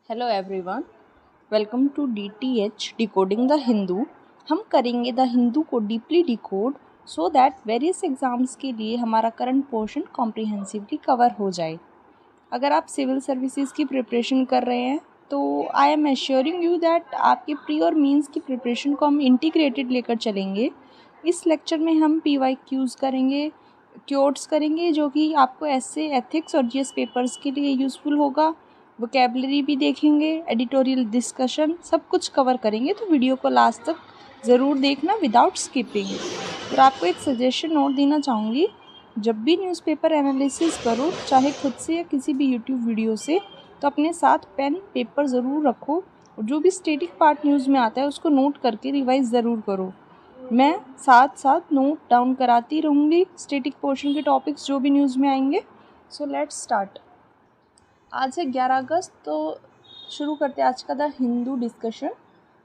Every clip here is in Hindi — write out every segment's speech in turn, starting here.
Hello everyone, welcome to DTH decoding the Hindu. हम करेंगे द हिंदू को deeply decode so that various exams के लिए हमारा करंट पोर्शन कॉम्प्रिहेंसिवली कवर हो जाए। अगर आप सिविल सर्विसेज की प्रिपरेशन कर रहे हैं तो I am assuring you that आपके प्री और मीन्स की प्रिपरेशन को हम इंटीग्रेटेड लेकर चलेंगे। इस लेक्चर में हम PYQs करेंगे, क्योट्स करेंगे जो कि आपको ऐसे एथिक्स और GS पेपर्स के लिए यूज़फुल होगा। वोकेबलरी भी देखेंगे, एडिटोरियल डिस्कशन, सब कुछ कवर करेंगे। तो वीडियो को लास्ट तक ज़रूर देखना विदाउट स्किपिंग। और आपको एक सजेशन नोट देना चाहूँगी, जब भी न्यूज़पेपर एनालिसिस करो, चाहे खुद से या किसी भी यूट्यूब वीडियो से, तो अपने साथ पेन पेपर ज़रूर रखो और जो भी स्टैटिक पार्ट न्यूज़ में आता है उसको नोट करके रिवाइज ज़रूर करो। मैं साथ साथ नोट डाउन कराती रहूँगी स्टैटिक पोर्शन के टॉपिक्स जो भी न्यूज़ में आएंगे। So let's start. आज है 11 अगस्त, तो शुरू करते हैं आज का द हिंदू डिस्कशन।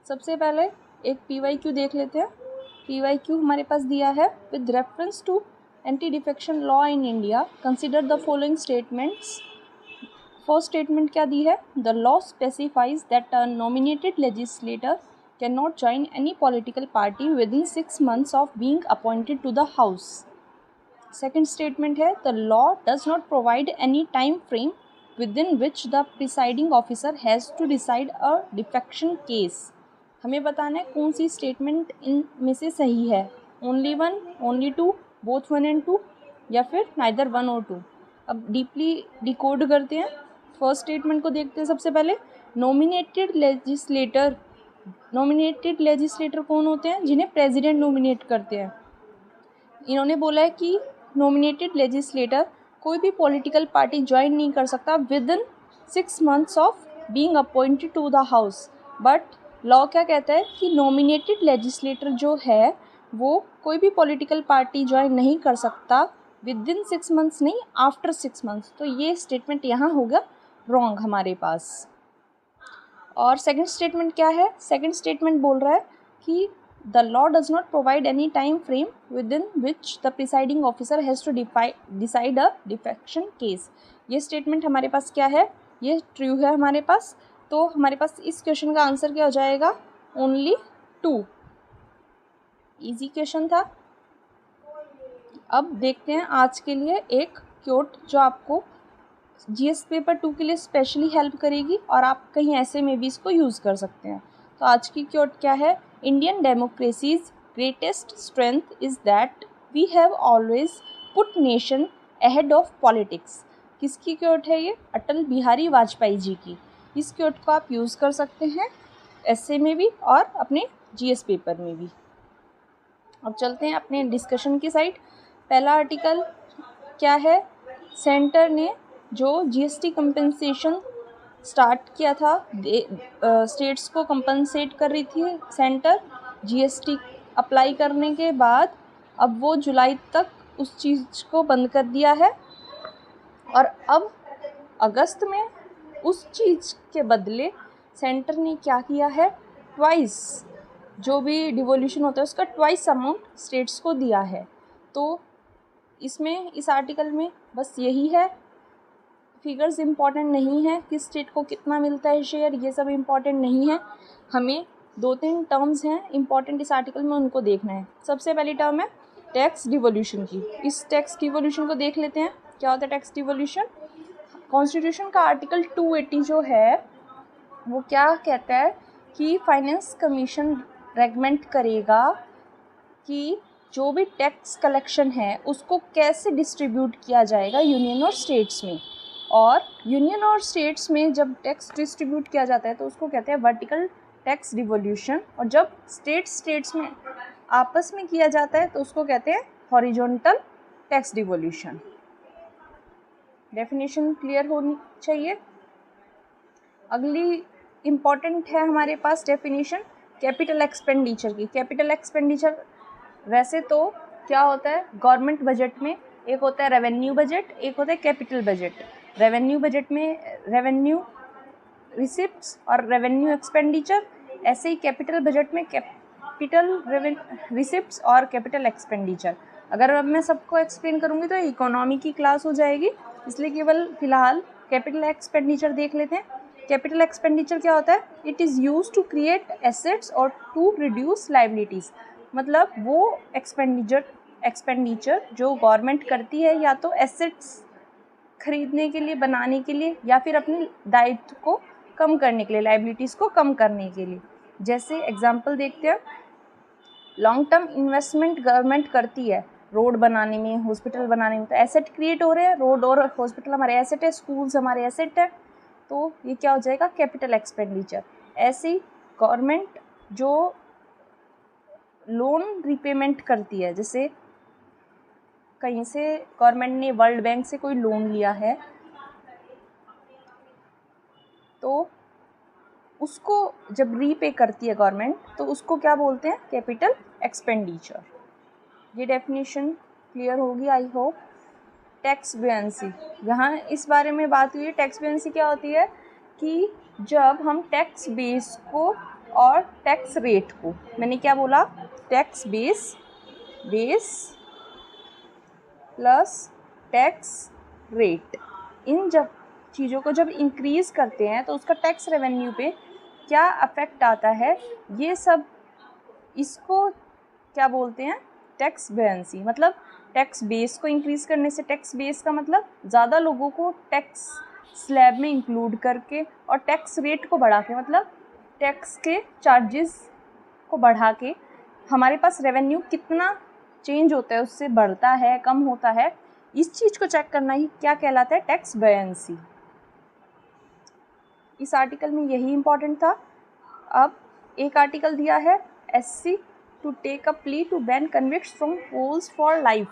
सबसे पहले एक PYQ देख लेते हैं। PYQ हमारे पास दिया है, with reference to anti defection law in India consider the following statements. First statement क्या दी है? The law specifies that a nominated legislator can not join any political party within 6 months of being appointed to the house. Second statement है, the law does not provide any time frame within which the presiding officer has to decide a defection case। हमें बताना है कौन सी स्टेटमेंट इन में से सही है, only one, only two, both 1 and 2, या फिर नाइदर 1 और 2। अब डीपली डिकोड करते हैं। फर्स्ट स्टेटमेंट को देखते हैं सबसे पहले। नॉमिनेटेड लेजिस्लेटर कौन होते हैं? जिन्हें प्रेसिडेंट नॉमिनेट करते हैं। इन्होंने बोला है कि नॉमिनेटेड लेजिस्लेटर कोई भी पॉलिटिकल पार्टी ज्वाइन नहीं कर सकता within 6 months of being appointed to the house. But law क्या कहता है कि नॉमिनेटेड लेजिस्लेटर जो है वो कोई भी पॉलिटिकल पार्टी ज्वाइन नहीं कर सकता विद इन 6 months, नहीं आफ्टर 6 months। तो ये स्टेटमेंट यहाँ होगा रॉन्ग हमारे पास। और सेकंड स्टेटमेंट क्या है? सेकंड स्टेटमेंट बोल रहा है कि the law does not provide any time frame within which the presiding officer has to decide a defection case। ये स्टेटमेंट हमारे पास क्या है? ये ट्रू है हमारे पास। तो हमारे पास इस क्वेश्चन का आंसर क्या हो जाएगा? ओनली 2। इजी क्वेश्चन था। अब देखते हैं आज के लिए एक क्योट जो आपको GS पेपर 2 के लिए स्पेशली हेल्प करेगी और आप कहीं ऐसे में भी इसको यूज़ कर सकते हैं। तो आज की क्योट क्या है? Indian democracy's greatest strength is that we have always put nation ahead of politics. किसकी क्योट है ये? अटल बिहारी वाजपेयी जी की। इस क्योट को आप यूज़ कर सकते हैं ऐसे में भी और अपने GS पेपर में भी। अब चलते हैं अपने डिस्कशन की साइड। पहला आर्टिकल क्या है? सेंटर ने जो GST कंपनसेशन स्टार्ट किया था, स्टेट्स को कंपनसेट कर रही थी सेंटर GST अप्लाई करने के बाद, अब वो जुलाई तक उस चीज़ को बंद कर दिया है। और अब अगस्त में उस चीज़ के बदले सेंटर ने क्या किया है? ट्वाइस, जो भी डिवोल्यूशन होता है उसका ट्वाइस अमाउंट स्टेट्स को दिया है। तो इसमें इस आर्टिकल में बस यही है। फिगर्स इम्पॉर्टेंट नहीं है, किस स्टेट को कितना मिलता है शेयर, ये सब इम्पॉर्टेंट नहीं है। हमें 2-3 टर्म्स हैं इम्पॉर्टेंट इस आर्टिकल में, उनको देखना है। सबसे पहली टर्म है टैक्स डिवोल्यूशन की। इस टैक्स डिवोल्यूशन को देख लेते हैं, क्या होता है टैक्स डिवोल्यूशन। कॉन्स्टिट्यूशन का आर्टिकल 280 जो है वो क्या कहता है कि फाइनेंस कमीशन रेगमेंट करेगा कि जो भी टैक्स कलेक्शन है उसको कैसे डिस्ट्रीब्यूट किया जाएगा यूनियन और स्टेट्स में। और यूनियन और स्टेट्स में जब टैक्स डिस्ट्रीब्यूट किया जाता है तो उसको कहते हैं वर्टिकल टैक्स डिवोल्यूशन, और जब स्टेट्स में आपस में किया जाता है तो उसको कहते हैं horizontal tax devolution. Definition clear होनी चाहिए। अगली इम्पॉर्टेंट है हमारे पास डेफिनेशन कैपिटल एक्सपेंडिचर की। कैपिटल एक्सपेंडिचर वैसे तो क्या होता है गवर्नमेंट बजट में? एक होता है रेवेन्यू बजट, एक होता है कैपिटल बजट। रेवेन्यू बजट में रेवेन्यू रिसिप्ट्स और रेवेन्यू एक्सपेंडिचर, ऐसे ही कैपिटल बजट में कैपिटल रिसिप्ट्स और कैपिटल एक्सपेंडिचर। अगर अब मैं सबको एक्सप्लेन करूँगी तो इकोनॉमी की क्लास हो जाएगी, इसलिए केवल फिलहाल कैपिटल एक्सपेंडिचर देख लेते हैं। कैपिटल एक्सपेंडिचर क्या होता है? It is used to create assets और टू रिड्यूस लाइबिलिटीज़। मतलब वो एक्सपेंडिचर जो गवर्नमेंट करती है या तो एसेट्स खरीदने के लिए, बनाने के लिए, या फिर अपने दायित्व को कम करने के लिए, लाइबिलिटीज़ को कम करने के लिए। जैसे एग्जांपल देखते हैं, लॉन्ग टर्म इन्वेस्टमेंट गवर्नमेंट करती है रोड बनाने में, हॉस्पिटल बनाने में, तो एसेट क्रिएट हो रहे हैं, रोड और हॉस्पिटल हमारे एसेट है, स्कूल्स हमारे एसेट है, तो ये क्या हो जाएगा? Capital expenditure. ऐसे ही गवर्नमेंट जो लोन रिपेमेंट करती है, जैसे कहीं से गवर्नमेंट ने वर्ल्ड बैंक से कोई लोन लिया है, तो उसको जब रीपे करती है गवर्नमेंट, तो उसको क्या बोलते हैं? Capital expenditure. ये डेफिनेशन क्लियर होगी आई होप। टैक्स बुयंसी, यहाँ इस बारे में बात हुई है। टैक्स बुयंसी क्या होती है कि जब हम टैक्स बेस को और टैक्स रेट को, मैंने क्या बोला? Tax base plus tax rate, इन जब चीज़ों को जब इंक्रीज़ करते हैं तो उसका टैक्स रेवेन्यू पे क्या अफेक्ट आता है, ये सब, इसको क्या बोलते हैं? टैक्स बुयंसी। मतलब टैक्स बेस को इंक्रीज़ करने से, टैक्स बेस का मतलब ज़्यादा लोगों को टैक्स स्लैब में इंक्लूड करके, और टैक्स रेट को बढ़ा के, मतलब टैक्स के चार्जेस को बढ़ा के हमारे पास रेवेन्यू कितना चेंज होता है, उससे बढ़ता है, कम होता है, इस चीज़ को चेक करना ही क्या कहलाता है? टैक्स बुयंसी। इस आर्टिकल में यही इम्पॉर्टेंट था। अब एक आर्टिकल दिया है, SC to take a plea to ban convicts from polls for life.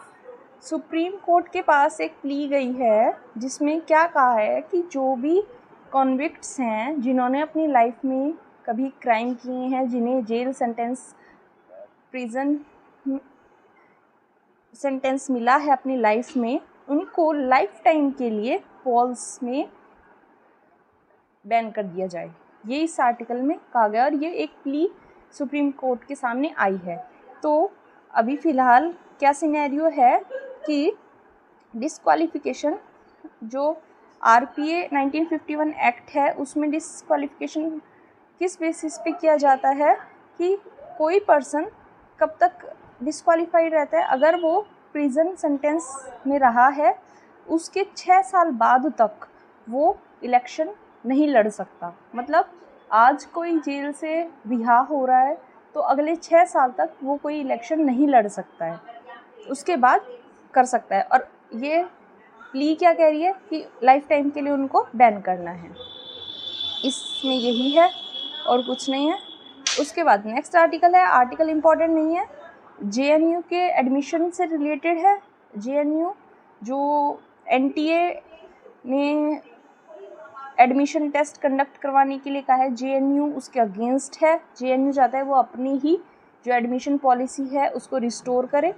Supreme court के पास एक प्ली गई है जिसमें क्या कहा है कि जो भी कॉन्विक्ट्स हैं, जिन्होंने अपनी लाइफ में कभी क्राइम किए हैं, जिन्हें जेल सेंटेंस, प्रिजन सेंटेंस मिला है अपनी लाइफ में, उनको लाइफ टाइम के लिए पोल्स में बैन कर दिया जाए। ये इस आर्टिकल में कहा गया, और ये एक प्ली सुप्रीम कोर्ट के सामने आई है। तो अभी फ़िलहाल क्या सिनेरियो है कि डिस्क्वालिफिकेशन, जो RPA 1951 एक्ट है, उसमें डिस्क्वालिफिकेशन किस बेसिस पे किया जाता है कि कोई पर्सन कब तक डिस्क्वालीफाइड रहता है? अगर वो प्रिजन सेंटेंस में रहा है, उसके 6 साल बाद तक वो इलेक्शन नहीं लड़ सकता। मतलब आज कोई जेल से रिहा हो रहा है तो अगले 6 साल तक वो कोई इलेक्शन नहीं लड़ सकता है, उसके बाद कर सकता है। और ये प्ली क्या कह रही है कि लाइफ टाइम के लिए उनको बैन करना है। इसमें यही है और कुछ नहीं है। उसके बाद नेक्स्ट आर्टिकल है, आर्टिकल इम्पॉर्टेंट नहीं है, JNU के एडमिशन से रिलेटेड है। JNU जो NTA ने एडमिशन टेस्ट कंडक्ट करवाने के लिए कहा है, JNU उसके अगेंस्ट है। JNU चाहता है वो अपनी ही जो एडमिशन पॉलिसी है उसको रिस्टोर करे।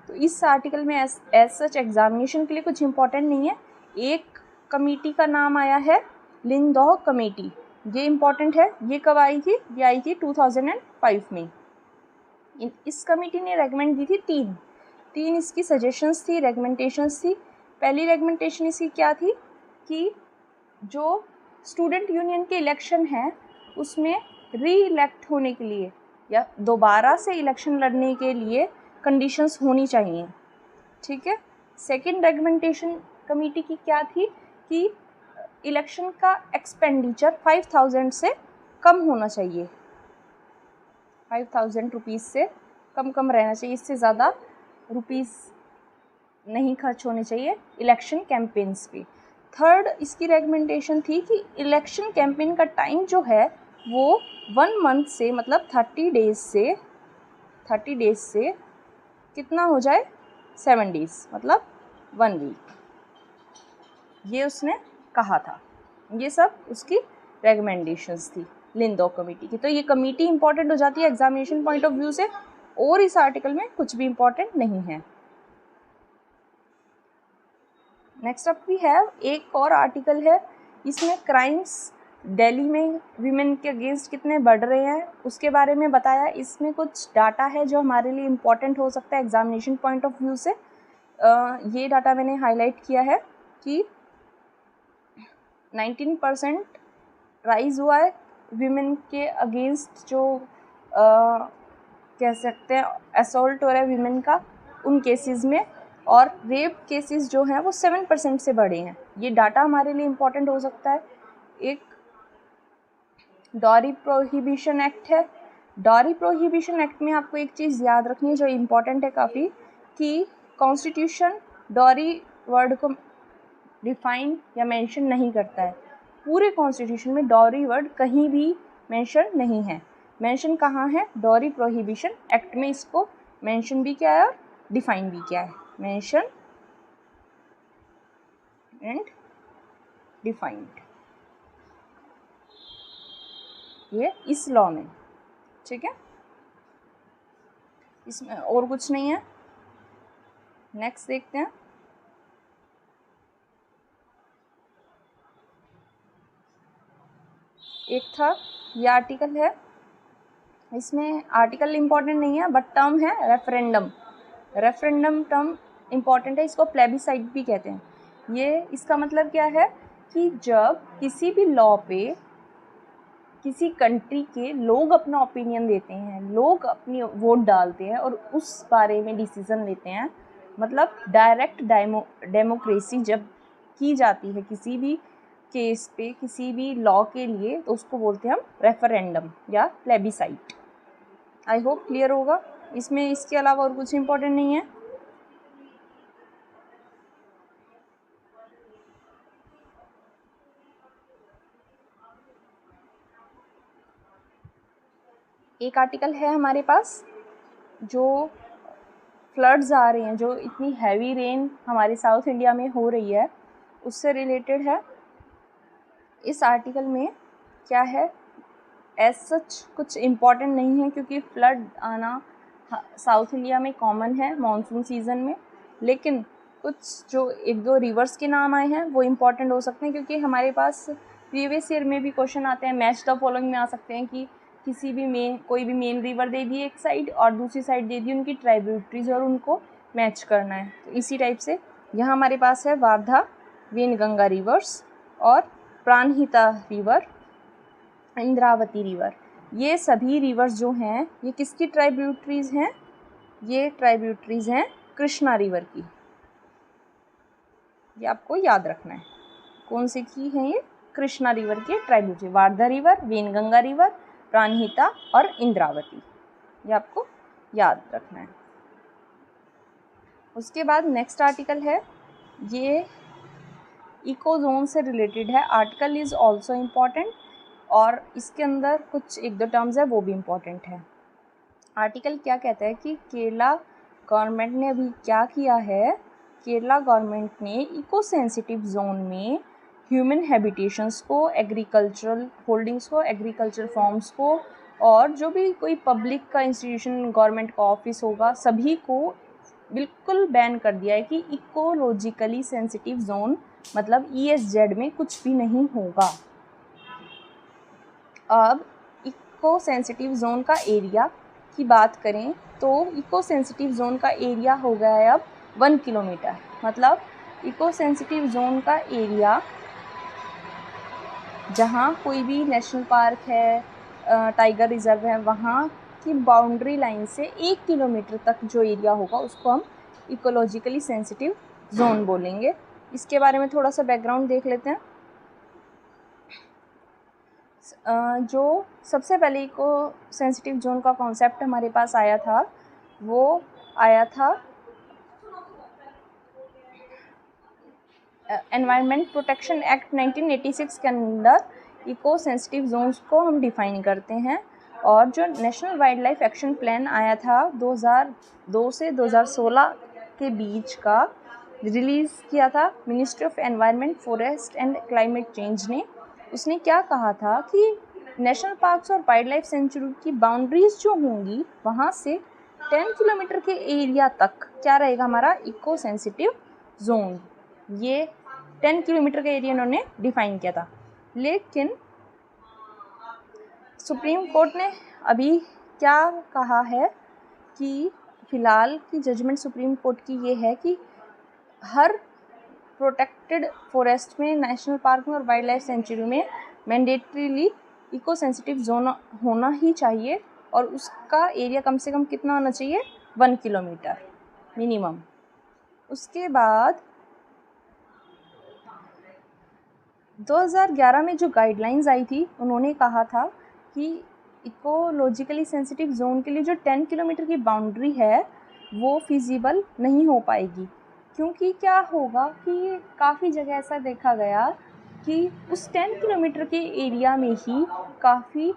तो इस आर्टिकल में एज सच एग्जामिनेशन के लिए कुछ इम्पोर्टेंट नहीं है। एक कमेटी का नाम आया है, लिंदौ कमेटी, ये इम्पॉर्टेंट है। ये कब आई थी? ये आई थी 2005 में। इस कमेटी ने रेकमेंड दी थी तीन इसकी सजेशंस थी, रेकमेंडेशंस थी। पहली रेकमेंडेशन इसकी क्या थी कि जो स्टूडेंट यूनियन के इलेक्शन है उसमें री इलेक्ट होने के लिए या दोबारा से इलेक्शन लड़ने के लिए कंडीशंस होनी चाहिए, ठीक है। सेकंड रेकमेंडेशन कमेटी की क्या थी कि इलेक्शन का एक्सपेंडिचर 5000 से कम होना चाहिए, 5000 रुपीज़ से कम रहना चाहिए, इससे ज़्यादा रुपीज़ नहीं खर्च होने चाहिए इलेक्शन कैंपेन्स पे। थर्ड इसकी रेकमेंडेशन थी कि इलेक्शन कैंपेन का टाइम जो है वो 1 मंथ से, मतलब 30 डेज़ से कितना हो जाए, 7 डेज़, मतलब 1 वीक, ये उसने कहा था। ये सब उसकी रेकमेंडेशंस थी लिंदौ कमेटी की। तो ये कमेटी इंपॉर्टेंट हो जाती है एग्जामिनेशन पॉइंट ऑफ व्यू से, और इस आर्टिकल में कुछ भी इंपॉर्टेंट नहीं है। नेक्स्ट अप वी हैव एक और आर्टिकल है, इसमें क्राइम्स दिल्ली में वीमेन के अगेंस्ट कितने बढ़ रहे हैं उसके बारे में बताया। इसमें कुछ डाटा है जो हमारे लिए इम्पॉर्टेंट हो सकता है एग्जामिनेशन पॉइंट ऑफ व्यू से। ये डाटा मैंने हाईलाइट किया है कि 19% राइज हुआ है विमेन के अगेंस्ट जो कह सकते हैं असॉल्ट हो रहा है विमेन का उन केसेस में, और रेप केसेस जो हैं वो 7% से बढ़े हैं। ये डाटा हमारे लिए इम्पॉर्टेंट हो सकता है। एक डॉरी प्रोहिबिशन एक्ट है। डॉरी प्रोहिबिशन एक्ट में आपको एक चीज़ याद रखनी है जो इम्पॉर्टेंट है काफ़ी, कि कॉन्स्टिट्यूशन डॉरी वर्ड को डिफाइन या मेंशन नहीं करता है। पूरे कॉन्स्टिट्यूशन में डॉरी वर्ड कहीं भी मेंशन नहीं है। मेंशन कहाँ है? डॉरी प्रोहिबिशन एक्ट में इसको मेंशन भी किया है और डिफाइन भी किया है। मेंशन एंड डिफाइंड, ये इस लॉ में, ठीक है, इसमें और कुछ नहीं है। नेक्स्ट देखते हैं। एक था ये आर्टिकल है, इसमें आर्टिकल इम्पॉर्टेंट नहीं है बट टर्म है रेफरेंडम। रेफरेंडम टर्म इम्पॉर्टेंट है, इसको प्लेबिसाइट भी कहते हैं। ये इसका मतलब क्या है कि जब किसी भी लॉ पे किसी कंट्री के लोग अपना ओपिनियन देते हैं, लोग अपनी वोट डालते हैं और उस बारे में डिसीज़न लेते हैं, मतलब डायरेक्ट डेमोक्रेसी जब की जाती है किसी भी केस पे, किसी भी लॉ के लिए, तो उसको बोलते हैं हम रेफरेंडम या प्लेबिसाइट। आई होप क्लियर होगा। इसमें इसके अलावा और कुछ इम्पोर्टेंट नहीं है। एक आर्टिकल है हमारे पास जो फ्लड्स आ रही हैं, जो इतनी हैवी रेन हमारे साउथ इंडिया में हो रही है, उससे रिलेटेड है। इस आर्टिकल में क्या है, एज सच कुछ इम्पॉर्टेंट नहीं है क्योंकि फ्लड आना साउथ इंडिया में कॉमन है मानसून सीज़न में, लेकिन कुछ जो एक दो रिवर्स के नाम आए हैं वो इम्पॉर्टेंट हो सकते हैं क्योंकि हमारे पास प्रीवियस ईयर में भी क्वेश्चन आते हैं, मैच द फॉलोइंग में आ सकते हैं कि किसी भी कोई भी मेन रिवर दे दी एक साइड और दूसरी साइड दे दी उनकी ट्राइब्यूटरीज और उनको मैच करना है। तो इसी टाइप से यहाँ हमारे पास है वारधा वेनगंगा रिवर्स और प्राणहिता रिवर, इंद्रावती रिवर। ये सभी रिवर्स जो हैं ये किसकी ट्राइब्यूटरीज हैं? ये ट्राइब्यूटरीज हैं कृष्णा रिवर की। ये आपको याद रखना है कौन से की हैं ये? कृष्णा रिवर की tributary, Wardha river, Wainganga river, Pranhita और इंद्रावती, ये आपको याद रखना है। उसके बाद नेक्स्ट आर्टिकल है, ये इको जोन से रिलेटेड है। आर्टिकल इज़ ऑल्सो इम्पॉर्टेंट और इसके अंदर कुछ एक दो टर्म्स है वो भी इम्पॉर्टेंट है। आर्टिकल क्या कहता है कि केरला गवर्नमेंट ने अभी क्या किया है, केरला गवर्नमेंट ने इको सेंसिटिव जोन में ह्यूमन हैबिटेशंस को, एग्रीकल्चरल होल्डिंग्स को, एग्रीकल्चर फॉर्म्स को और जो भी कोई पब्लिक का इंस्टीट्यूशन गवर्नमेंट का ऑफिस होगा सभी को बिल्कुल बैन कर दिया है कि इकोलॉजिकली सेंसिटिव जोन मतलब ESZ में कुछ भी नहीं होगा। अब इको सेंसिटिव जोन का एरिया की बात करें तो इको सेंसिटिव जोन का एरिया हो गया है अब 1 किलोमीटर। मतलब इको सेंसिटिव जोन का एरिया जहाँ कोई भी नेशनल पार्क है, टाइगर रिजर्व है, वहाँ की बाउंड्री लाइन से 1 किलोमीटर तक जो एरिया होगा उसको हम इकोलॉजिकली सेंसिटिव जोन बोलेंगे। इसके बारे में थोड़ा सा बैकग्राउंड देख लेते हैं। जो सबसे पहले इको सेंसिटिव जोन का कॉन्सेप्ट हमारे पास आया था वो आया था एनवायरनमेंट प्रोटेक्शन एक्ट 1986 के अंदर। इको सेंसिटिव जोन्स को हम डिफाइन करते हैं। और जो national wild life action plan आया था 2002 से 2016 के बीच का, रिलीज़ किया था ministry of environment, forest and climate change ने। उसने क्या कहा था कि नेशनल पार्क्स और वाइल्ड लाइफ सेंचुरी की बाउंड्रीज जो होंगी वहाँ से 10 किलोमीटर के एरिया तक क्या रहेगा हमारा इको सेंसिटिव जोन। ये 10 किलोमीटर का एरिया उन्होंने डिफाइन किया था। लेकिन सुप्रीम कोर्ट ने अभी क्या कहा है कि फ़िलहाल की जजमेंट सुप्रीम कोर्ट की ये है कि हर प्रोटेक्टेड फॉरेस्ट में, नेशनल पार्क में और वाइल्ड लाइफ सेंचुरी में मैंडेटरीली इको सेंसिटिव जोन होना ही चाहिए और उसका एरिया कम से कम कितना होना चाहिए, 1 किलोमीटर मिनिमम। उसके बाद 2011 में जो गाइडलाइंस आई थी उन्होंने कहा था कि इकोलॉजिकली सेंसिटिव जोन के लिए जो 10 किलोमीटर की बाउंड्री है वो फिजिबल नहीं हो पाएगी, क्योंकि क्या होगा कि काफ़ी जगह ऐसा देखा गया कि उस 10 किलोमीटर के एरिया में ही काफ़ी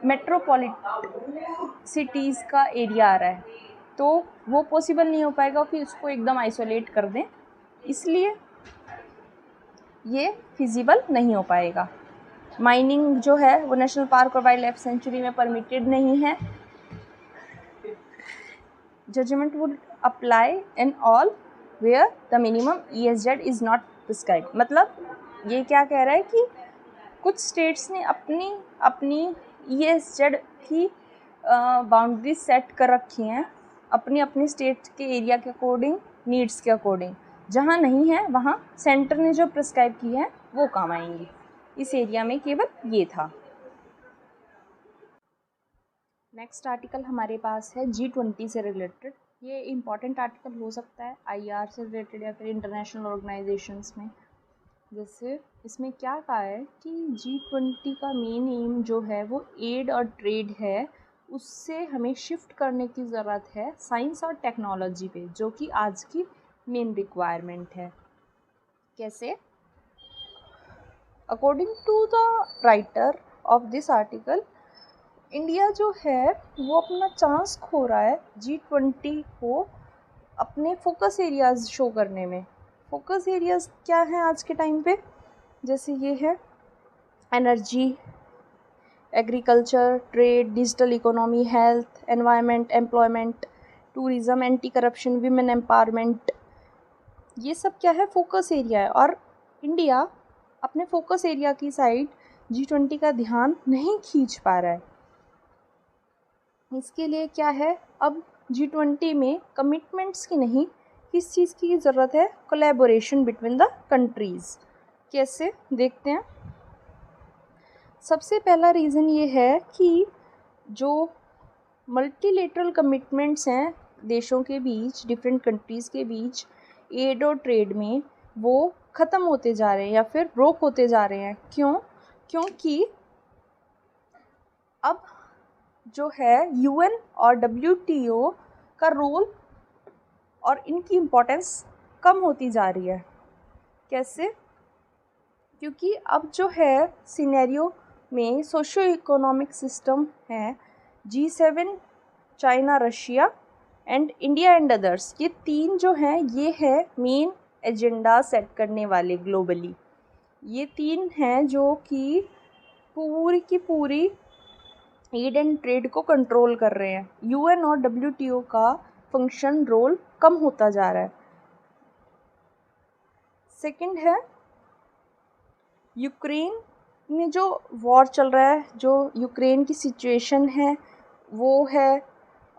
मेट्रोपॉलिटन सिटीज़ का एरिया आ रहा है, तो वो पॉसिबल नहीं हो पाएगा कि उसको एकदम आइसोलेट कर दें, इसलिए ये फिजिबल नहीं हो पाएगा। माइनिंग जो है वो नेशनल पार्क और वाइल्ड लाइफ सेंचुरी में परमिटेड नहीं है। Judgment would apply in all where the minimum ESZ is not prescribe. मतलब ये क्या कह रहा है कि कुछ स्टेट्स ने अपनी ESZ की बाउंड्री सेट कर रखी हैं अपनी स्टेट के एरिया के अकॉर्डिंग, नीड्स के अकॉर्डिंग। जहाँ नहीं है वहाँ सेंटर ने जो प्रिस्क्राइब की है वो काम आएंगी। इस एरिया में केवल ये था। नेक्स्ट आर्टिकल हमारे पास है G20 से रिलेटेड। ये इम्पॉर्टेंट आर्टिकल हो सकता है IR से रिलेटेड या फिर इंटरनेशनल ऑर्गेनाइजेशंस में। जैसे इसमें क्या कहा है कि G20 का मेन एम जो है वो एड और ट्रेड है, उससे हमें शिफ्ट करने की ज़रूरत है साइंस और टेक्नोलॉजी पे, जो कि आज की मेन रिक्वायरमेंट है। कैसे? According to the writer of this article, India जो है वो अपना चांस खो रहा है G20 को अपने फोकस एरियाज़ शो करने में। फोकस एरियाज़ क्या हैं आज के टाइम पे? जैसे ये है energy, agriculture, trade, digital economy, health, environment, employment, tourism, anti corruption, women empowerment, ये सब क्या है, फोकस एरिया है। और इंडिया अपने फोकस एरिया की साइड G20 का ध्यान नहीं खींच पा रहा है। इसके लिए क्या है, अब G20 में कमिटमेंट्स की नहीं, किस चीज़ की ज़रूरत है, कोलैबोरेशन बिटवीन द कंट्रीज़। कैसे देखते हैं। सबसे पहला रीज़न ये है कि जो मल्टीलेटरल कमिटमेंट्स हैं देशों के बीच, डिफरेंट कंट्रीज़ के बीच एड और ट्रेड में, वो ख़त्म होते जा रहे हैं या फिर रोक होते जा रहे हैं। क्यों? क्योंकि अब जो है UN और WTO का रोल और इनकी इम्पोर्टेंस कम होती जा रही है। कैसे? क्योंकि अब जो है सिनेरियो में सोशियो इकोनॉमिक सिस्टम है G7, China, Russia and India and others, ये तीन जो हैं ये है मेन एजेंडा सेट करने वाले ग्लोबली। ये तीन हैं जो कि पूरी की पूरी एड एंड ट्रेड को कंट्रोल कर रहे हैं। UN और WTO का फंक्शन रोल कम होता जा रहा है। सेकंड है यूक्रेन में जो वॉर चल रहा है, जो यूक्रेन की सिचुएशन है वो है,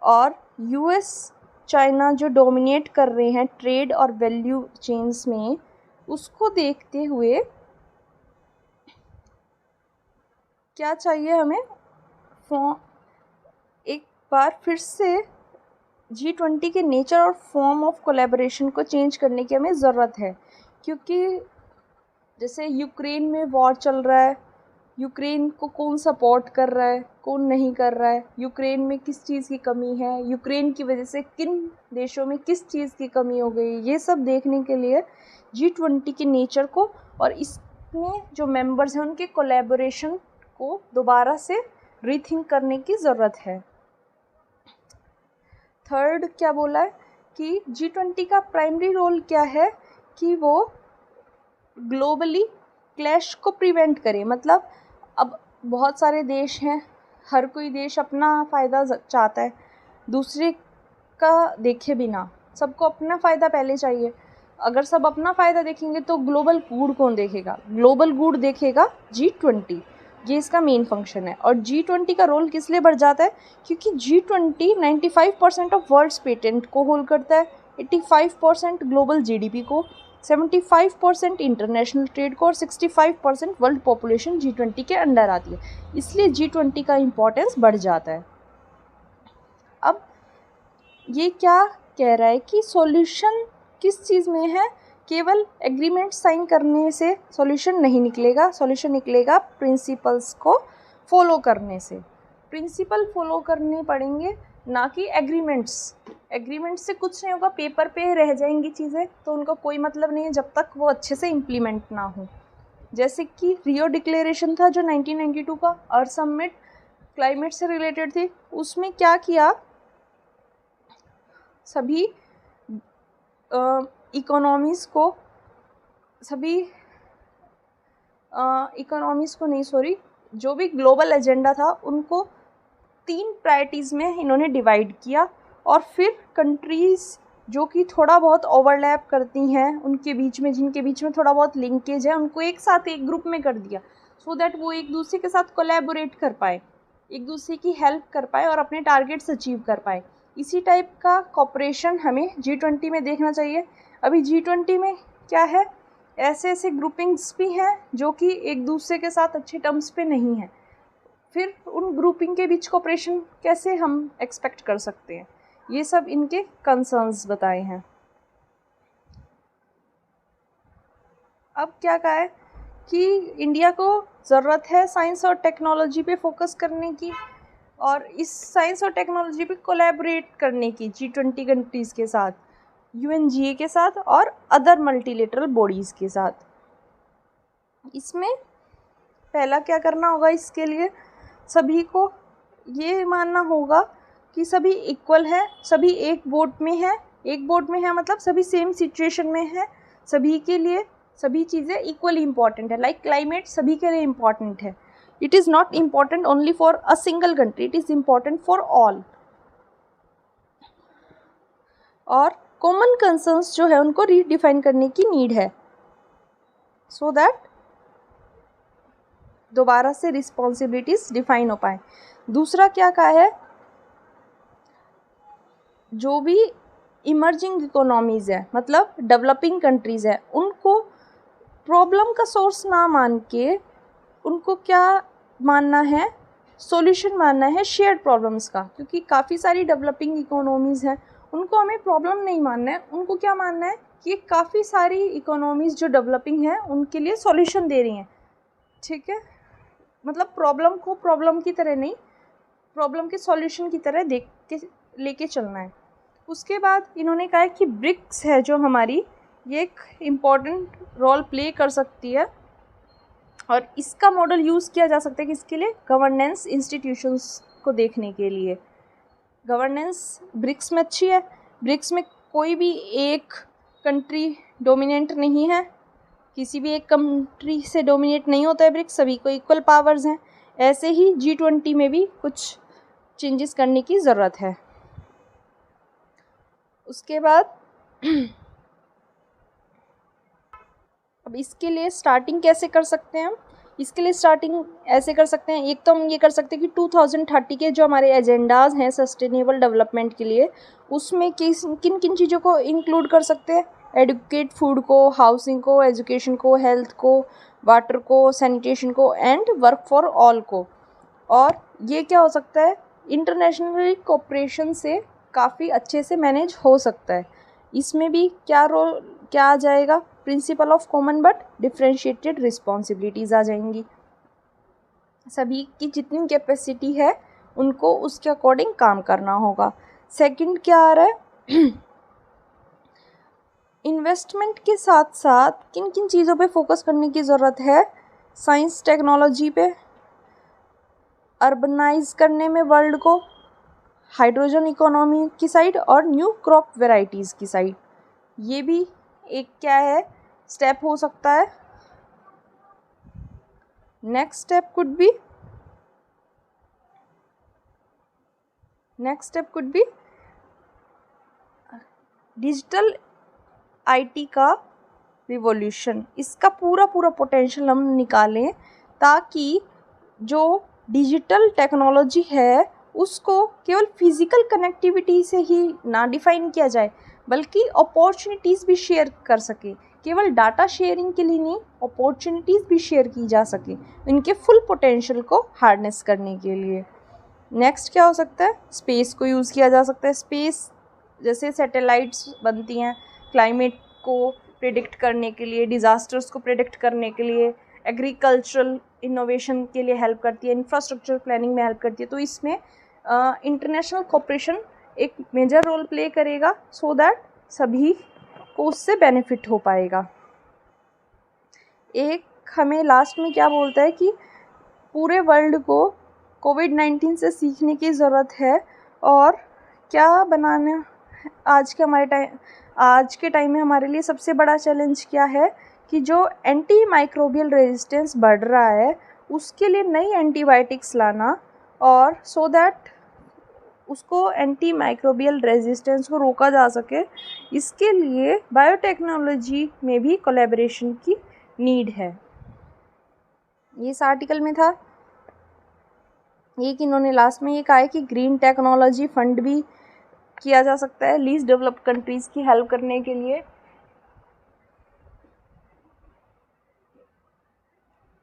और US चाइना जो डोमिनेट कर रहे हैं ट्रेड और वैल्यू चेन्स में, उसको देखते हुए क्या चाहिए हमें, एक बार फिर से G20 के नेचर और फॉर्म ऑफ कोलैबोरेशन को चेंज करने की हमें ज़रूरत है। क्योंकि जैसे यूक्रेन में वॉर चल रहा है, यूक्रेन को कौन सपोर्ट कर रहा है, कौन नहीं कर रहा है, यूक्रेन में किस चीज़ की कमी है, यूक्रेन की वजह से किन देशों में किस चीज़ की कमी हो गई, ये सब देखने के लिए G20 के नेचर को और इसमें जो मेंबर्स हैं उनके कोलैबोरेशन को दोबारा से रीथिंक करने की ज़रूरत है। थर्ड क्या बोला है कि G20 का प्राइमरी रोल क्या है कि वो ग्लोबली क्लैश को प्रिवेंट करे। मतलब अब बहुत सारे देश हैं, हर कोई देश अपना फ़ायदा चाहता है, दूसरे का देखे बिना, सबको अपना फ़ायदा पहले चाहिए। अगर सब अपना फ़ायदा देखेंगे तो ग्लोबल गुड कौन देखेगा? ग्लोबल गुड देखेगा G20। ये इसका मेन फंक्शन है। और G20 का रोल किस लिए बढ़ जाता है? क्योंकि G20 95% ऑफ वर्ल्ड्स पेटेंट को होल्ड करता है, 85% ग्लोबल GDP को, 75% इंटरनेशनल ट्रेड को और 65% वर्ल्ड पॉपुलेशन G20 के अंडर आती है, इसलिए G20 का इम्पोर्टेंस बढ़ जाता है। अब ये क्या कह रहा है कि सॉल्यूशन किस चीज़ में है, केवल एग्रीमेंट साइन करने से सॉल्यूशन नहीं निकलेगा, सॉल्यूशन निकलेगा प्रिंसिपल्स को फॉलो करने से। प्रिंसिपल फॉलो करने पड़ेंगे, ना कि एग्रीमेंट्स। एग्रीमेंट से कुछ नहीं होगा, पेपर पे रह जाएंगी चीज़ें, तो उनका कोई मतलब नहीं है जब तक वो अच्छे से इम्प्लीमेंट ना हो। जैसे कि रियो डिक्लेरेशन था जो 1992 का अर्थ समिट क्लाइमेट से रिलेटेड थी, उसमें क्या किया, सभी इकोनॉमीज़ को जो भी ग्लोबल एजेंडा था उनको 3 प्रायोरिटीज़ में इन्होंने डिवाइड किया, और फिर कंट्रीज़ जो कि थोड़ा बहुत ओवरलैप करती हैं उनके बीच में, जिनके बीच में थोड़ा बहुत लिंकेज है, उनको एक साथ एक ग्रुप में कर दिया, सो दैट वो एक दूसरे के साथ कोलैबोरेट कर पाए, एक दूसरे की हेल्प कर पाए और अपने टारगेट्स अचीव कर पाए। इसी टाइप का कॉपरेशन हमें G20 में देखना चाहिए। अभी G20 में क्या है, ऐसे ऐसे ग्रुपिंग्स भी हैं जो कि एक दूसरे के साथ अच्छे टर्म्स पे नहीं हैं, फिर उन ग्रुपिंग के बीच कॉपरेशन कैसे हम एक्सपेक्ट कर सकते हैं, ये सब इनके कंसर्न्स बताए हैं। अब क्या कहा है कि इंडिया को ज़रूरत है साइंस और टेक्नोलॉजी पे फोकस करने की, और इस साइंस और टेक्नोलॉजी पे कोलैबोरेट करने की G20 कंट्रीज़ के साथ, UNGA के साथ और अदर मल्टीलेटरल बॉडीज़ के साथ। इसमें पहला क्या करना होगा, इसके लिए सभी को ये मानना होगा कि सभी इक्वल हैं, सभी एक बोट में हैं। एक बोट में है मतलब सभी सेम सिचुएशन में है, सभी के लिए सभी चीज़ें इक्वली इम्पॉर्टेंट है। लाइक क्लाइमेट सभी के लिए इम्पॉर्टेंट है, it is not important only for a single country, it is important for all. और कॉमन कंसर्न्स जो है उनको रीडिफाइन करने की नीड है, सो दैट दोबारा से रिस्पॉन्सिबिलिटीज़ डिफाइन हो पाए। दूसरा क्या कहा है, जो भी इमर्जिंग इकोनॉमीज़ है, मतलब डेवलपिंग कंट्रीज़ है, उनको प्रॉब्लम का सोर्स ना मान के उनको क्या मानना है, सॉल्यूशन मानना है शेयर्ड प्रॉब्लम्स का। क्योंकि काफ़ी सारी डेवलपिंग इकोनॉमीज़ हैं, उनको हमें प्रॉब्लम नहीं मानना है, उनको क्या मानना है कि काफ़ी सारी इकोनॉमीज़ जो डेवलपिंग हैं उनके लिए सॉल्यूशन दे रही हैं। ठीक है, मतलब प्रॉब्लम को प्रॉब्लम की तरह नहीं, प्रॉब्लम के सॉल्यूशन की तरह देख के लेके चलना है। उसके बाद इन्होंने कहा है कि ब्रिक्स है जो हमारी, ये एक इम्पॉर्टेंट रोल प्ले कर सकती है, और इसका मॉडल यूज़ किया जा सकता है किसके लिए, गवर्नेंस इंस्टीट्यूशंस को देखने के लिए। गवर्नेंस ब्रिक्स में अच्छी है, ब्रिक्स में कोई भी एक कंट्री डोमिनेंट नहीं है, किसी भी एक कंट्री से डोमिनेट नहीं होता है ब्रिक्स, सभी को इक्वल पावर्स हैं। ऐसे ही G20 में भी कुछ चेंजेस करने की ज़रूरत है। उसके बाद अब इसके लिए स्टार्टिंग कैसे कर सकते हैं हम, इसके लिए स्टार्टिंग ऐसे कर सकते हैं, एक तो हम ये कर सकते हैं कि 2030 के जो हमारे एजेंडाज़ हैं सस्टेनेबल डेवलपमेंट के लिए, उसमें किन किन चीज़ों को इंक्लूड कर सकते हैं, एडुकेट फूड को, हाउसिंग को, एजुकेशन को, हेल्थ को, वाटर को, सैनिटेशन को एंड वर्क फॉर ऑल को। और ये क्या हो सकता है, इंटरनेशनल कोऑपरेशन से काफ़ी अच्छे से मैनेज हो सकता है। इसमें भी क्या आ जाएगा, principle of common but differentiated responsibilities आ जाएंगी। सभी की जितनी कैपेसिटी है उनको उसके अकॉर्डिंग काम करना होगा। सेकंड क्या आ रहा है, इन्वेस्टमेंट के साथ साथ किन किन चीज़ों पे फोकस करने की ज़रूरत है, साइंस टेक्नोलॉजी पे, अर्बनाइज करने में वर्ल्ड को, हाइड्रोजन इकोनॉमी की साइड और न्यू क्रॉप वेराइटीज़ की साइड। ये भी एक क्या है, स्टेप हो सकता है। Next step could be digital IT का रिवॉल्यूशन। इसका पूरा पोटेंशियल हम निकालें ताकि जो डिजिटल टेक्नोलॉजी है उसको केवल फिज़िकल कनेक्टिविटी से ही ना डिफ़ाइन किया जाए, बल्कि अपॉर्चुनिटीज़ भी शेयर कर सके। केवल डाटा शेयरिंग के लिए नहीं, अपॉर्चुनिटीज़ भी शेयर की जा सके इनके फुल पोटेंशियल को हार्नेस करने के लिए। नेक्स्ट क्या हो सकता है, स्पेस को यूज़ किया जा सकता है। स्पेस जैसे सैटेलाइट्स बनती हैं क्लाइमेट को प्रिडिक्ट करने के लिए, डिज़ास्टर्स को प्रिडिक्ट करने के लिए, एग्रीकल्चरल इनोवेशन के लिए हेल्प करती है, इंफ्रास्ट्रक्चर प्लानिंग में हेल्प करती है। तो इसमें इंटरनेशनल कोऑपरेशन एक मेजर रोल प्ले करेगा सो दैट सभी को उससे बेनिफिट हो पाएगा। एक हमें लास्ट में क्या बोलता है कि पूरे वर्ल्ड को कोविड-19 से सीखने की ज़रूरत है और क्या बनाना आज के टाइम में हमारे लिए सबसे बड़ा चैलेंज क्या है कि जो एंटी माइक्रोबियल रेजिस्टेंस बढ़ रहा है उसके लिए नई एंटीबायोटिक्स लाना और सो दैट उसको एंटी माइक्रोबियल रेजिस्टेंस को रोका जा सके, इसके लिए बायोटेक्नोलॉजी में भी कोलैबोरेशन की नीड है। ये इस आर्टिकल में था। एक इन्होंने लास्ट में ये कहा है कि ग्रीन टेक्नोलॉजी फंड भी किया जा सकता है लीस्ट डेवलप्ड कंट्रीज़ की हेल्प करने के लिए।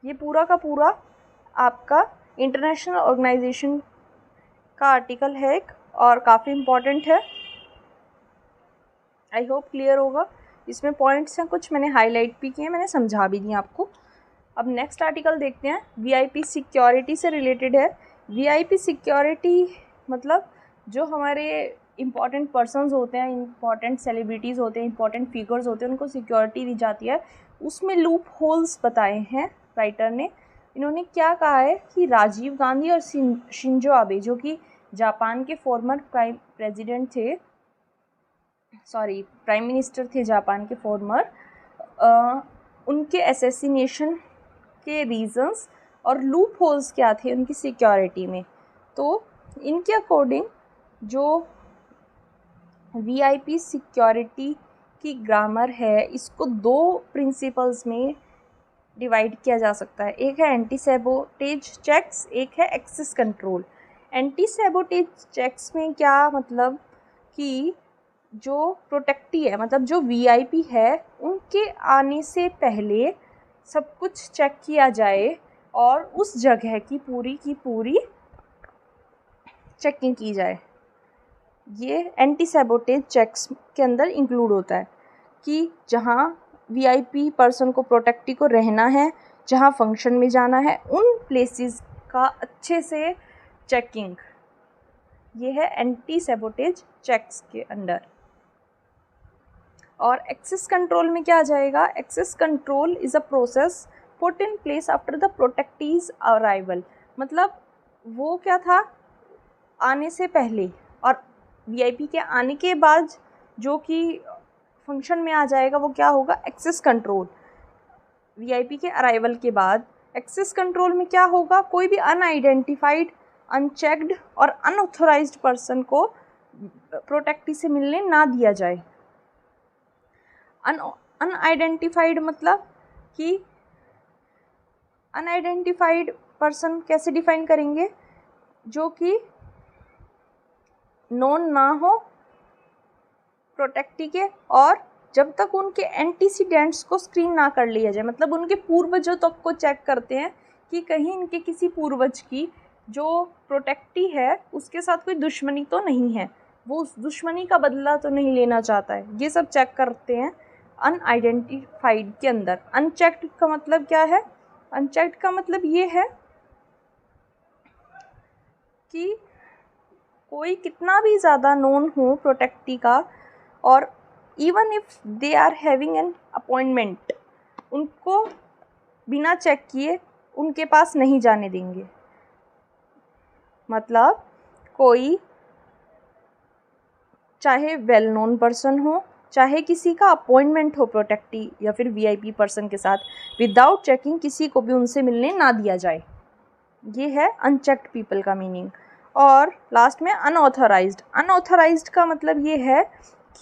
ये पूरा का पूरा आपका इंटरनेशनल ऑर्गेनाइजेशन का आर्टिकल है एक और काफ़ी इम्पॉर्टेंट है। आई होप क्लियर होगा। इसमें पॉइंट्स हैं कुछ मैंने हाईलाइट भी किए, मैंने समझा भी दिया आपको। अब नेक्स्ट आर्टिकल देखते हैं, वीआईपी सिक्योरिटी से रिलेटेड है। वीआईपी सिक्योरिटी मतलब जो हमारे इम्पॉर्टेंट पर्सन्स होते हैं, इम्पॉर्टेंट सेलिब्रिटीज़ होते हैं, इम्पॉर्टेंट फिगर्स होते हैं, उनको सिक्योरिटी दी जाती है। उसमें लूप होल्स बताए हैं राइटर ने। इन्होंने क्या कहा है कि राजीव गांधी और शिंजो आबे जो कि जापान के फॉर्मर प्राइम मिनिस्टर थे जापान के फॉर्मर, उनके असैसिनेशन के रीज़न्स और लूप होल्स क्या थे उनकी सिक्योरिटी में। तो इनके अकॉर्डिंग जो वीआईपी सिक्योरिटी की ग्रामर है इसको दो प्रिंसिपल्स में डिवाइड किया जा सकता है। एक है एंटी सैबोटेज चेक्स, एक है access control. Anti sabotage checks में क्या मतलब कि जो प्रोटेक्टी है, मतलब जो वीआईपी है उनके आने से पहले सब कुछ चेक किया जाए और उस जगह की पूरी चेकिंग की जाए। ये एंटी सैबोटेज चेक्स के अंदर इंक्लूड होता है कि जहाँ वीआईपी पर्सन को प्रोटेक्टी को रहना है, जहाँ फंक्शन में जाना है, उन प्लेसेस का अच्छे से चेकिंग, ये है एंटी सैबोटेज चेक्स के अंडर। और एक्सेस कंट्रोल में क्या आ जाएगा, access control is a process put in place after the protectee's arrival. मतलब वो क्या था आने से पहले और वीआईपी के आने के बाद जो कि फंक्शन में आ जाएगा वो क्या होगा, एक्सेस कंट्रोल। वीआईपी के अराइवल के बाद एक्सेस कंट्रोल में क्या होगा, कोई भी अनआइडेंटिफाइड, अनचेक्ड और अनऑथोराइज्ड पर्सन को प्रोटेक्टी से मिलने ना दिया जाए। अनआइडेंटिफाइड मतलब कि अनआइडेंटिफाइड पर्सन कैसे डिफाइन करेंगे, जो कि नोन ना हो प्रोटेक्टी के और जब तक उनके एंटीसीडेंट्स को स्क्रीन ना कर लिया जाए, मतलब उनके पूर्वजों तक को चेक करते हैं कि कहीं इनके किसी पूर्वज की जो प्रोटेक्टी है उसके साथ कोई दुश्मनी तो नहीं है, वो उस दुश्मनी का बदला तो नहीं लेना चाहता है, ये सब चेक करते हैं अनआइडेंटिफाइड के अंदर। अनचेक्ड का मतलब क्या है, अनचेक्ड का मतलब ये है कि कोई कितना भी ज़्यादा नोन हो प्रोटेक्टी का और even if they are having an appointment, उनको बिना चेक किए उनके पास नहीं जाने देंगे। मतलब कोई चाहे वेल नोन पर्सन हो, चाहे किसी का अपॉइंटमेंट हो प्रोटेक्टी या फिर वीआईपी पर्सन के साथ, विदाउट चेकिंग किसी को भी उनसे मिलने ना दिया जाए। ये है अनचेक्ड पीपल का मीनिंग। और लास्ट में अनऑथराइज्ड। अनऑथराइज्ड का मतलब ये है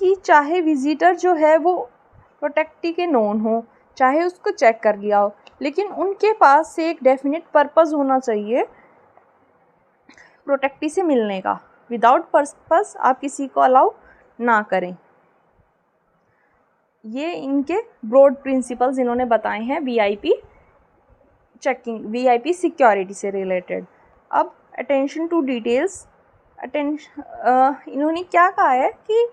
कि चाहे विजिटर जो है वो प्रोटेक्टी के नोन हो, चाहे उसको चेक कर लिया हो, लेकिन उनके पास से एक डेफिनेट पर्पस होना चाहिए प्रोटेक्टी से मिलने का। विदाउट पर्पस आप किसी को अलाउ ना करें। ये इनके ब्रॉड प्रिंसिपल्स इन्होंने बताए हैं वीआईपी चेकिंग, वीआईपी सिक्योरिटी से रिलेटेड। अब अटेंशन टू डिटेल्स, इन्होंने क्या कहा है कि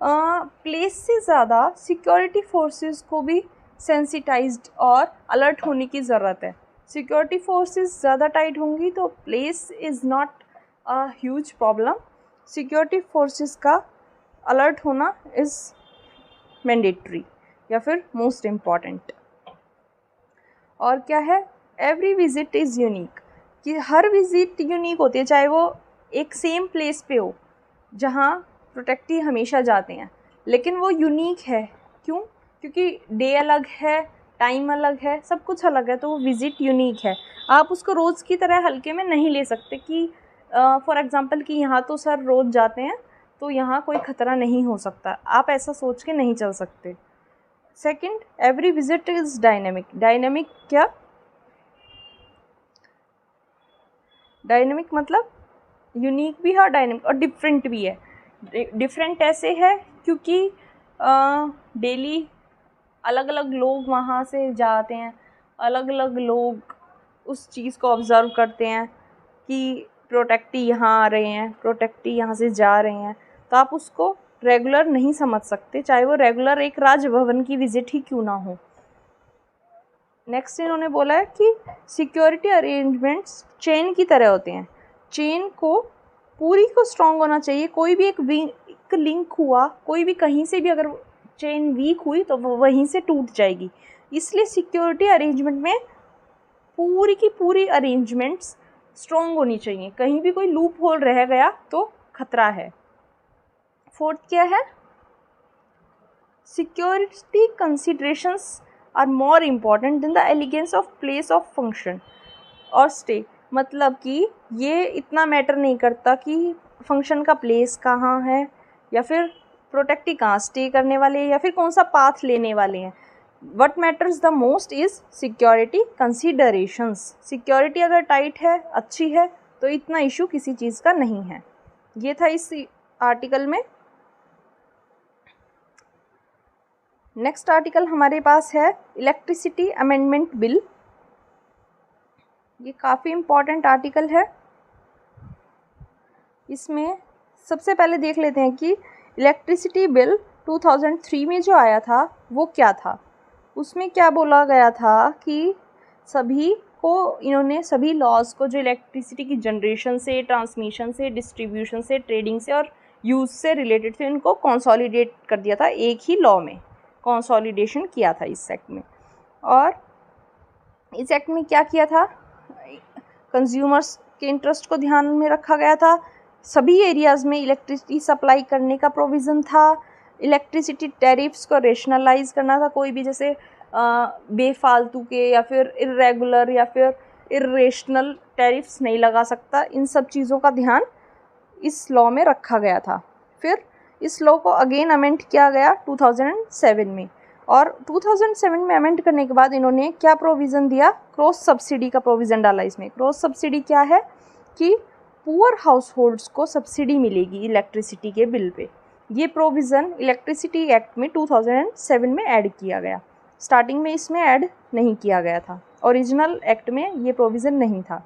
प्लेस से ज़्यादा सिक्योरिटी फोर्सेस को भी सेंसिटाइज्ड और अलर्ट होने की ज़रूरत है। सिक्योरिटी फोर्सेस ज़्यादा टाइट होंगी तो place is not a huge problem, security forces का अलर्ट होना इज़ मैंडेटरी या फिर मोस्ट इम्पॉर्टेंट। और क्या है, एवरी विज़िट इज़ यूनिक, कि हर विज़िट यूनिक होती है, चाहे वो एक सेम प्लेस पे हो जहाँ प्रोटेक्टी हमेशा जाते हैं, लेकिन वो यूनिक है। क्यों? क्योंकि डे अलग है, टाइम अलग है, सब कुछ अलग है, तो वो विज़िट यूनिक है। आप उसको रोज़ की तरह हल्के में नहीं ले सकते कि फॉर एग्ज़ाम्पल कि यहाँ तो सर रोज़ जाते हैं तो यहाँ कोई ख़तरा नहीं हो सकता, आप ऐसा सोच के नहीं चल सकते। Second, every visit is dynamic. Dynamic क्या? डायनेमिक मतलब यूनिक भी है और डायनेमिक और डिफरेंट भी है। डिफरेंट ऐसे है क्योंकि डेली अलग अलग लोग वहाँ से जाते हैं, अलग अलग लोग उस चीज़ को ऑब्ज़र्व करते हैं कि प्रोटेक्टी यहाँ आ रहे हैं, प्रोटेक्टी यहाँ से जा रहे हैं, तो आप उसको रेगुलर नहीं समझ सकते, चाहे वो रेगुलर एक राजभवन की विज़िट ही क्यों ना हो। नेक्स्ट इन्होंने बोला है कि सिक्योरिटी अरेंजमेंट्स चेन की तरह होते हैं, चेन को पूरी को स्ट्रॉन्ग होना चाहिए, कोई भी एक लिंक हुआ, कोई भी कहीं से भी अगर चेन वीक हुई तो वो वहीं से टूट जाएगी। इसलिए सिक्योरिटी अरेंजमेंट में पूरी की पूरी अरेंजमेंट्स स्ट्रॉन्ग होनी चाहिए, कहीं भी कोई लूप होल रह गया तो खतरा है। फोर्थ क्या है, security considerations are more important than the elegance of place of function और स्टे। मतलब कि ये इतना मैटर नहीं करता कि फंक्शन का प्लेस कहाँ है या फिर प्रोटेक्टी कहाँ स्टे करने वाले हैं या फिर कौन सा पाथ लेने वाले हैं। What matters the most is security considerations. Security अगर टाइट है, अच्छी है, तो इतना इशू किसी चीज़ का नहीं है। ये था इस आर्टिकल में। नेक्स्ट आर्टिकल हमारे पास है इलेक्ट्रिसिटी अमेंडमेंट बिल। ये काफ़ी इम्पॉर्टेंट आर्टिकल है। इसमें सबसे पहले देख लेते हैं कि इलेक्ट्रिसिटी बिल 2003 में जो आया था वो क्या था। उसमें क्या बोला गया था कि सभी को, इन्होंने सभी लॉज को जो इलेक्ट्रिसिटी की जनरेशन से, ट्रांसमिशन से, डिस्ट्रीब्यूशन से, ट्रेडिंग से और यूज़ से रिलेटेड थे, उनको कंसोलिडेट कर दिया था, एक ही लॉ में कंसोलिडेशन किया था इस एक्ट में। और इस एक्ट में क्या किया था, कंज्यूमर्स के इंटरेस्ट को ध्यान में रखा गया था, सभी एरियाज़ में इलेक्ट्रिसिटी सप्लाई करने का प्रोविज़न था, इलेक्ट्रिसिटी टैरिफ्स को रेशनलाइज करना था, कोई भी जैसे बेफालतू के या फिर इर्रेगुलर या फिर इर्रेशनल टैरिफ्स नहीं लगा सकता, इन सब चीज़ों का ध्यान इस लॉ में रखा गया था। फिर इस लॉ को अगेन अमेंड किया गया 2007 में, और 2007 में अमेंड करने के बाद इन्होंने क्या प्रोविज़न दिया, क्रॉस सब्सिडी का प्रोविज़न डाला इसमें। क्रॉस सब्सिडी क्या है कि पुअर हाउस होल्ड्स को सब्सिडी मिलेगी इलेक्ट्रिसिटी के बिल पे। ये प्रोविज़न इलेक्ट्रिसिटी एक्ट में 2007 में ऐड किया गया, स्टार्टिंग में इसमें ऐड नहीं किया गया था, ओरिजिनल एक्ट में ये प्रोविज़न नहीं था।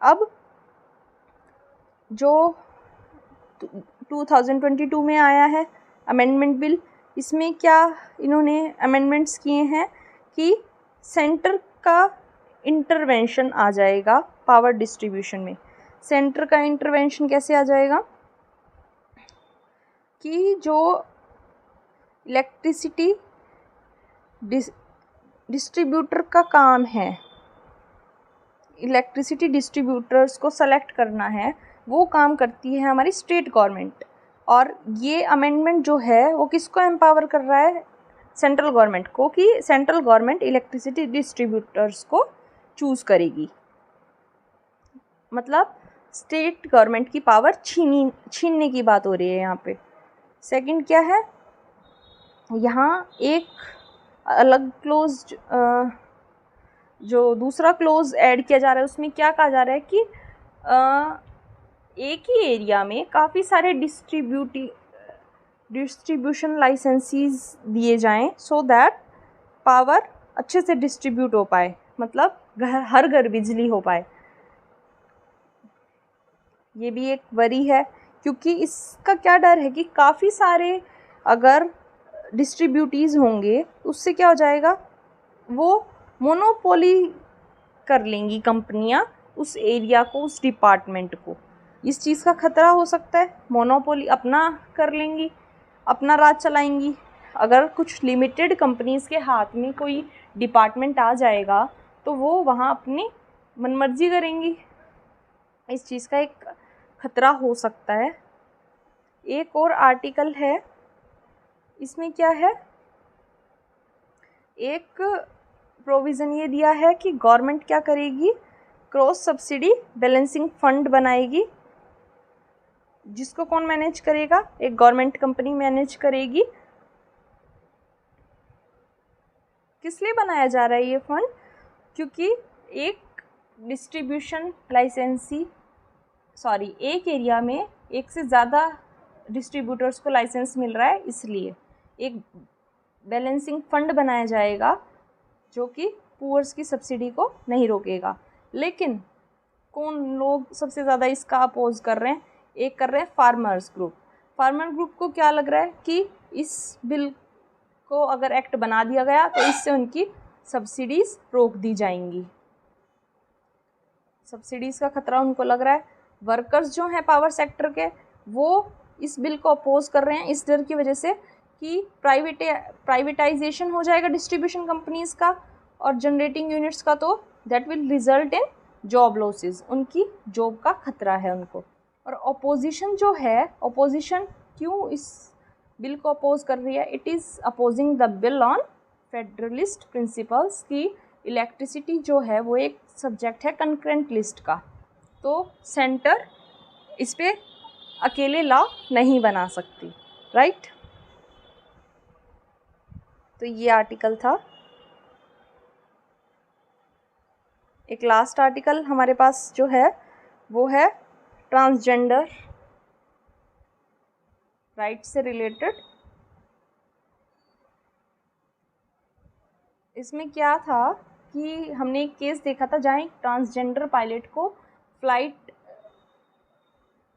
अब जो 2022 में आया है अमेंडमेंट बिल, इसमें क्या इन्होंने अमेंडमेंट्स किए हैं कि सेंटर का इंटरवेंशन आ जाएगा पावर डिस्ट्रीब्यूशन में। सेंटर का इंटरवेंशन कैसे आ जाएगा कि जो इलेक्ट्रिसिटी डिस्ट्रीब्यूटर का काम है, इलेक्ट्रिसिटी डिस्ट्रीब्यूटर्स को सेलेक्ट करना है, वो काम करती है हमारी स्टेट गवर्नमेंट। और ये अमेंडमेंट जो है वो किसको एम्पावर कर रहा है, सेंट्रल गवर्नमेंट को, कि सेंट्रल गवर्नमेंट इलेक्ट्रिसिटी डिस्ट्रीब्यूटर्स को चूज़ करेगी। मतलब स्टेट गवर्नमेंट की पावर छीनने की बात हो रही है यहाँ पे। सेकंड क्या है, यहाँ एक अलग क्लोज, जो दूसरा क्लोज ऐड किया जा रहा है, उसमें क्या कहा जा रहा है कि एक ही एरिया में काफ़ी सारे डिस्ट्रीब्यूशन लाइसेंसीज दिए जाएं सो दैट पावर अच्छे से डिस्ट्रीब्यूट हो पाए, मतलब हर घर बिजली हो पाए। ये भी एक वरी है, क्योंकि इसका क्या डर है कि काफ़ी सारे अगर डिस्ट्रीब्यूटीज़ होंगे उससे क्या हो जाएगा, वो मोनोपोली कर लेंगी कंपनियां उस एरिया को, उस डिपार्टमेंट को। इस चीज़ का खतरा हो सकता है, मोनोपोली अपना कर लेंगी, अपना राज चलाएंगी। अगर कुछ लिमिटेड कंपनीज़ के हाथ में कोई डिपार्टमेंट आ जाएगा तो वो वहाँ अपनी मनमर्जी करेंगी। इस चीज़ का एक खतरा हो सकता है। एक और आर्टिकल है, इसमें क्या है, एक प्रोविज़न ये दिया है कि गवर्नमेंट क्या करेगी, क्रॉस सब्सिडी बैलेंसिंग फंड बनाएगी, जिसको कौन मैनेज करेगा, एक गवर्नमेंट कंपनी मैनेज करेगी। किस लिए बनाया जा रहा है ये फंड, क्योंकि एक डिस्ट्रीब्यूशन लाइसेंसी एक एरिया में एक से ज़्यादा डिस्ट्रीब्यूटर्स को लाइसेंस मिल रहा है, इसलिए एक बैलेंसिंग फंड बनाया जाएगा जो कि पुअर्स की सब्सिडी को नहीं रोकेगा। लेकिन कौन लोग सबसे ज़्यादा इसका अपोज कर रहे हैं, एक कर रहे हैं फार्मर्स ग्रुप। फार्मर ग्रुप को क्या लग रहा है कि इस बिल को अगर एक्ट बना दिया गया तो इससे उनकी सब्सिडीज़ रोक दी जाएंगी, सब्सिडीज़ का खतरा उनको लग रहा है। वर्कर्स जो हैं पावर सेक्टर के, वो इस बिल को अपोज कर रहे हैं इस डर की वजह से कि प्राइवेटाइजेशन हो जाएगा डिस्ट्रीब्यूशन कंपनीज़ का और जनरेटिंग यूनिट्स का, तो that will result in job losses, उनकी जॉब का खतरा है उनको। और अपोजिशन जो है, अपोजिशन क्यों इस बिल को अपोज कर रही है, it is opposing the bill on federalist principles की इलेक्ट्रिसिटी जो है वो एक सब्जेक्ट है कंकरेंट लिस्ट का, तो सेंटर इस पे अकेले लॉ नहीं बना सकती, राइट। तो ये आर्टिकल था। एक लास्ट आर्टिकल हमारे पास जो है वो है ट्रांसजेंडर राइट से रिलेटेड। इसमें क्या था कि हमने एक केस देखा था जहाँ एक ट्रांसजेंडर पायलट को फ्लाइट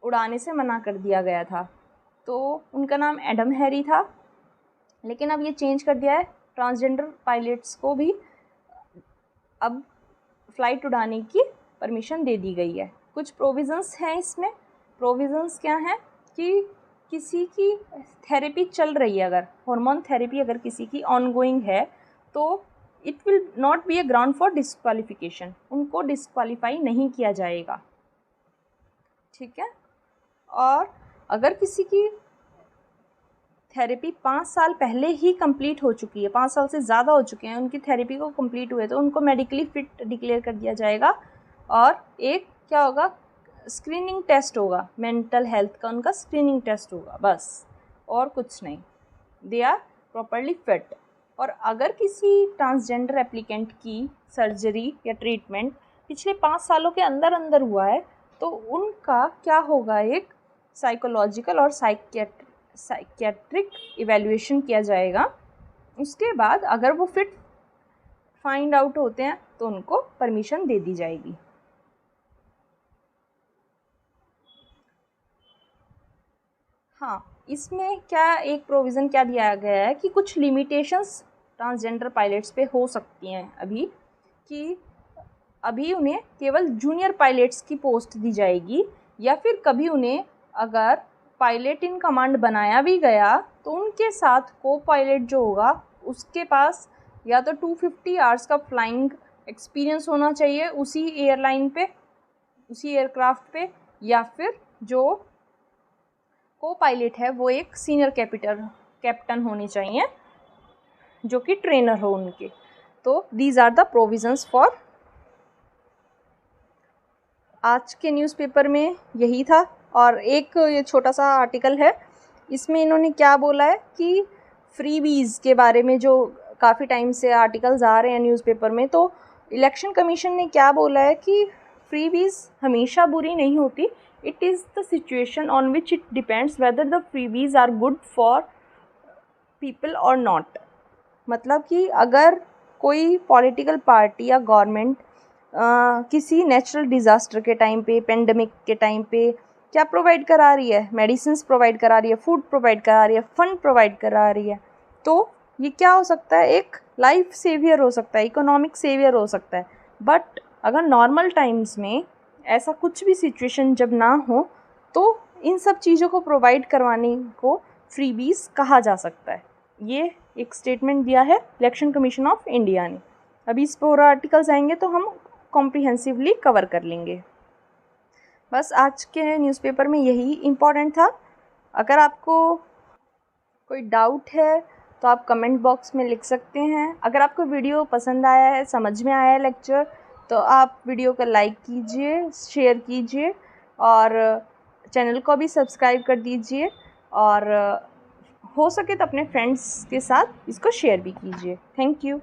उड़ाने से मना कर दिया गया था, तो उनका नाम एडम हैरी था। लेकिन अब ये चेंज कर दिया है, ट्रांसजेंडर पायलट्स को भी अब फ़्लाइट उड़ाने की परमिशन दे दी गई है। कुछ प्रोविज़न्स हैं इसमें। प्रोविज़न्स क्या हैं कि किसी की थेरेपी चल रही है, अगर हार्मोन थेरेपी अगर किसी की ऑनगोइंग है तो it will not be A ground for disqualification, उनको डिस्क्वालीफाई नहीं किया जाएगा, ठीक है। और अगर किसी की थेरेपी 5 साल पहले ही कंप्लीट हो चुकी है, 5 साल से ज़्यादा हो चुके हैं उनकी थेरेपी को कंप्लीट हुए, तो उनको मेडिकली फिट डिक्लेयर कर दिया जाएगा। और एक क्या होगा, स्क्रीनिंग टेस्ट होगा, मेंटल हेल्थ का उनका स्क्रीनिंग टेस्ट होगा, बस और कुछ नहीं, दे आर प्रॉपरली फिट। और अगर किसी ट्रांसजेंडर एप्लीकेंट की सर्जरी या ट्रीटमेंट पिछले 5 सालों के अंदर अंदर हुआ है तो उनका क्या होगा, एक साइकोलॉजिकल और साइकियाट्रिक इवैल्यूएशन किया जाएगा। उसके बाद अगर वो फिट फाइंड आउट होते हैं तो उनको परमिशन दे दी जाएगी। हाँ, इसमें क्या एक प्रोविज़न क्या दिया गया है कि कुछ लिमिटेशंस ट्रांसजेंडर पायलट्स पे हो सकती हैं अभी, कि अभी उन्हें केवल जूनियर पायलट्स की पोस्ट दी जाएगी, या फिर कभी उन्हें अगर पायलट इन कमांड बनाया भी गया तो उनके साथ को पायलट जो होगा उसके पास या तो 250 आवर्स का फ्लाइंग एक्सपीरियंस होना चाहिए उसी एयरलाइन पे, उसी एयरक्राफ्ट पे, या फिर जो को पायलट है वो एक सीनियर कैप्टन होनी चाहिए जो कि ट्रेनर हो उनके। तो these are the provisions for. आज के न्यूज़पेपर में यही था। और एक ये छोटा सा आर्टिकल है, इसमें इन्होंने क्या बोला है कि फ्रीबीज़ के बारे में जो काफ़ी टाइम से आर्टिकल्स आ रहे हैं न्यूज़पेपर में, तो इलेक्शन कमीशन ने क्या बोला है कि फ्रीबीज हमेशा बुरी नहीं होती. It is the situation on which it depends whether the freebies are good for people और नॉट. मतलब कि अगर कोई पॉलिटिकल पार्टी या गवर्नमेंट किसी नेचुरल डिज़ास्टर के टाइम पे, पेंडेमिक के टाइम पे क्या प्रोवाइड करा रही है, मेडिसिन्स प्रोवाइड करा रही है, फूड प्रोवाइड करा रही है, फंड प्रोवाइड करा रही है, तो ये क्या हो सकता है, एक लाइफ सेवियर हो सकता है, इकोनॉमिक सेवियर हो सकता है. बट अगर नॉर्मल टाइम्स में ऐसा कुछ भी सिचुएशन जब ना हो तो इन सब चीज़ों को प्रोवाइड करवाने को फ्रीबीज कहा जा सकता है. ये एक स्टेटमेंट दिया है इलेक्शन कमीशन ऑफ इंडिया ने. अभी इस पर और आर्टिकल्स आएंगे तो हम कॉम्प्रिहेंसिवली कवर कर लेंगे. बस आज के न्यूज़पेपर में यही इम्पॉर्टेंट था. अगर आपको कोई डाउट है तो आप कमेंट बॉक्स में लिख सकते हैं. अगर आपको वीडियो पसंद आया है, समझ में आया है लेक्चर, तो आप वीडियो को लाइक कीजिए, शेयर कीजिए और चैनल को भी सब्सक्राइब कर दीजिए. और हो सके तो अपने फ्रेंड्स के साथ इसको शेयर भी कीजिए. Thank you.